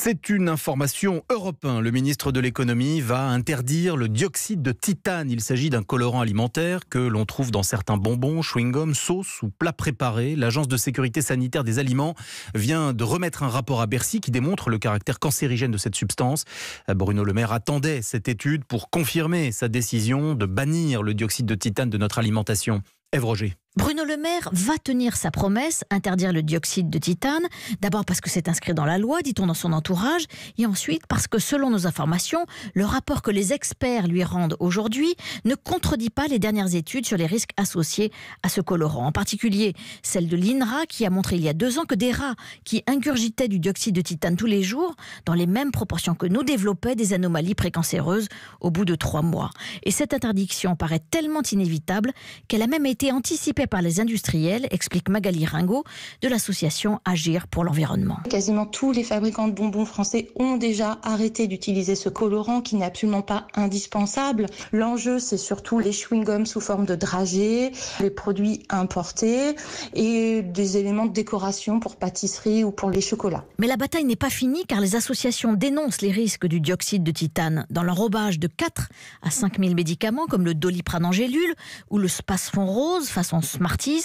C'est une information Europe 1. Le ministre de l'économie va interdire le dioxyde de titane. Il s'agit d'un colorant alimentaire que l'on trouve dans certains bonbons, chewing-gums, sauces ou plats préparés. L'Agence de sécurité sanitaire des aliments vient de remettre un rapport à Bercy qui démontre le caractère cancérigène de cette substance. Bruno Le Maire attendait cette étude pour confirmer sa décision de bannir le dioxyde de titane de notre alimentation. Ève Roger. Bruno Le Maire va tenir sa promesse, interdire le dioxyde de titane. D'abord parce que c'est inscrit dans la loi, dit-on dans son entourage, et ensuite parce que selon nos informations, le rapport que les experts lui rendent aujourd'hui ne contredit pas les dernières études sur les risques associés à ce colorant. En particulier celle de l'INRA qui a montré il y a 2 ans que des rats qui ingurgitaient du dioxyde de titane tous les jours, dans les mêmes proportions que nous, développaient des anomalies précancéreuses au bout de 3 mois. Et cette interdiction paraît tellement inévitable qu'elle a même été anticipée par les industriels, explique Magali Ringot de l'association Agir pour l'environnement. Quasiment tous les fabricants de bonbons français ont déjà arrêté d'utiliser ce colorant qui n'est absolument pas indispensable. L'enjeu, c'est surtout les chewing-gums sous forme de dragées, les produits importés et des éléments de décoration pour pâtisserie ou pour les chocolats. Mais la bataille n'est pas finie car les associations dénoncent les risques du dioxyde de titane dans l'enrobage de 4 à 5 000 médicaments comme le Doliprane en gélule ou le Spasfon rose façon Smarties,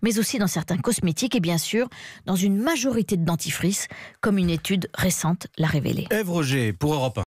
mais aussi dans certains cosmétiques et bien sûr dans une majorité de dentifrices, comme une étude récente l'a révélé. Ève Roger pour Europe 1.